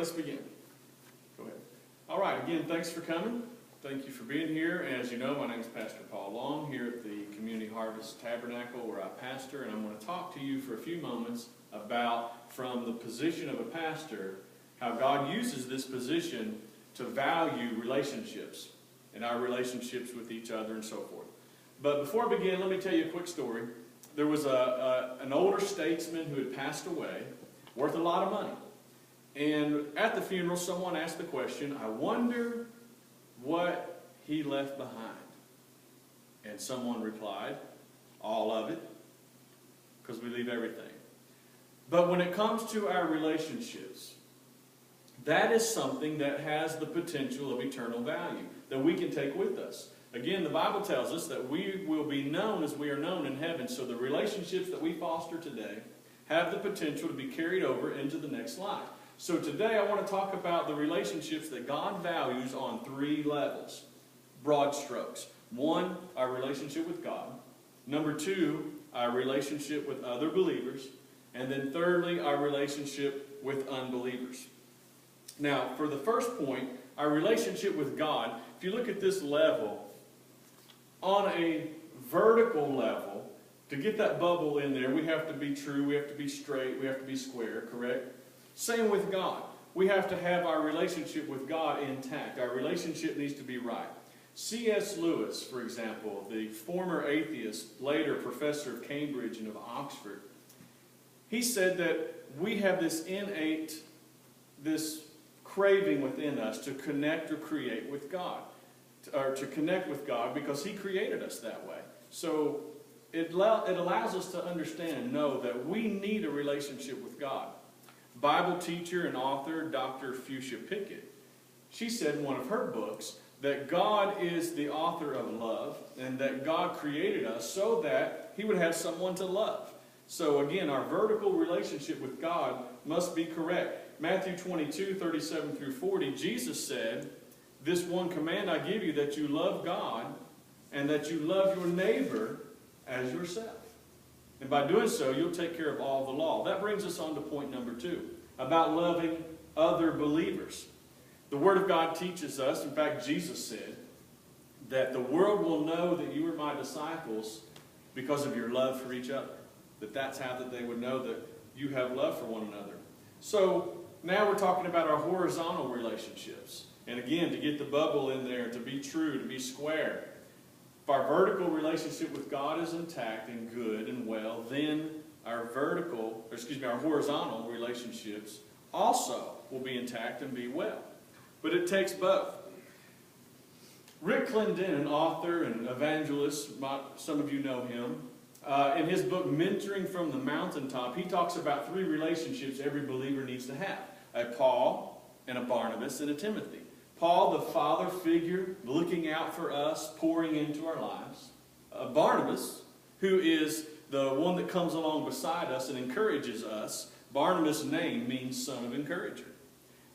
let's begin. Go ahead. All right, again, thanks for coming. Thank you for being here. As you know, my name is Pastor Paul Long here at the Community Harvest Tabernacle where I pastor, and I'm going to talk to you for a few moments about, from the position of a pastor, how God uses this position to value relationships and our relationships with each other and so forth. But before I begin, let me tell you a quick story. There was an older statesman who had passed away, worth a lot of money. And at the funeral, someone asked the question, I wonder what he left behind. And someone replied, all of it, because we leave everything. But when it comes to our relationships, that is something that has the potential of eternal value that we can take with us. Again, the Bible tells us that we will be known as we are known in heaven. So the relationships that we foster today have the potential to be carried over into the next life. So today I want to talk about the relationships that God values on three levels, broad strokes. One, our relationship with God. Number two, our relationship with other believers. And then thirdly, our relationship with unbelievers. Now, for the first point, our relationship with God, if you look at this level, on a vertical level, to get that bubble in there, we have to be true, we have to be straight, we have to be square, correct? Same with God. We have to have our relationship with God intact. Our relationship needs to be right. C.S. Lewis, for example, the former atheist, later professor of Cambridge and of Oxford, he said that we have this innate, this craving within us to connect or create with God, or to connect with God because He created us that way. So it allows us to understand and know that we need a relationship with God. Bible teacher and author Dr. Fuchsia Pickett, she said in one of her books that God is the author of love and that God created us so that He would have someone to love. So again, our vertical relationship with God must be correct. Matthew 22, 37 through 40, Jesus said, this one command I give you, that you love God and that you love your neighbor as yourself. And by doing so, you'll take care of all the law. That brings us on to point number two, about loving other believers. The Word of God teaches us, in fact, Jesus said, that the world will know that you are my disciples because of your love for each other. That's how that they would know that you have love for one another. So now we're talking about our horizontal relationships. And again, to get the bubble in there, to be true, to be square. If our vertical relationship with God is intact and good and well, then our horizontal relationships also will be intact and be well. But it takes both. Rick Clendon, an author and evangelist, some of you know him, in his book, Mentoring from the Mountaintop, he talks about three relationships every believer needs to have. A Paul, and a Barnabas, and a Timothy. Paul, the father figure, looking out for us, pouring into our lives. Barnabas, who is the one that comes along beside us and encourages us. Barnabas' name means son of encourager.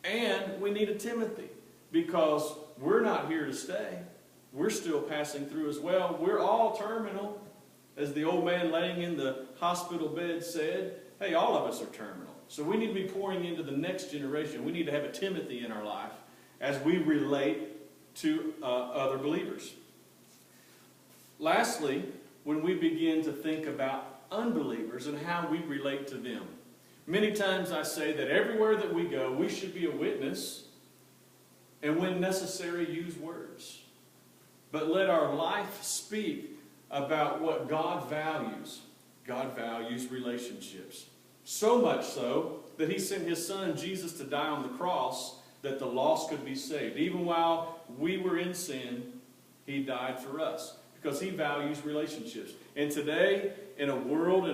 And we need a Timothy, because we're not here to stay. We're still passing through as well. We're all terminal. As the old man laying in the hospital bed said, hey, all of us are terminal. So we need to be pouring into the next generation. We need to have a Timothy in our life as we relate to other believers. Lastly, when we begin to think about unbelievers and how we relate to them. Many times I say that everywhere that we go, we should be a witness, and when necessary, use words. But let our life speak about what God values. God values relationships. So much so that He sent His Son Jesus to die on the cross that the lost could be saved. Even while we were in sin, He died for us because He values relationships. And today, in a world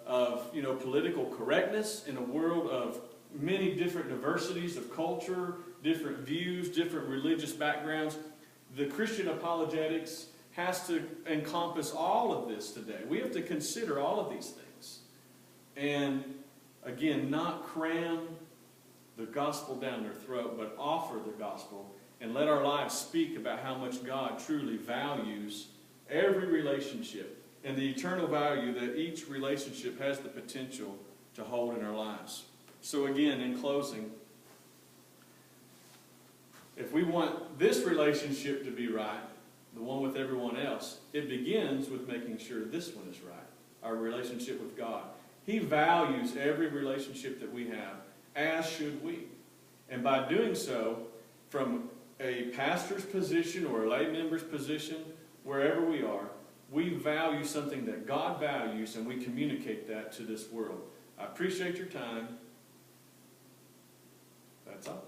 of political correctness, in a world of many different diversities of culture, different views, different religious backgrounds, the Christian apologetics has to encompass all of this today. We have to consider all of these things. And again, not cram the gospel down their throat, but offer the gospel and let our lives speak about how much God truly values every relationship and the eternal value that each relationship has the potential to hold in our lives. So again, in closing, if we want this relationship to be right, the one with everyone else, it begins with making sure this one is right, our relationship with God. He values every relationship that we have, as should we. And by doing so, from a pastor's position or a lay member's position, wherever we are, we value something that God values, and we communicate that to this world. I appreciate your time. That's all.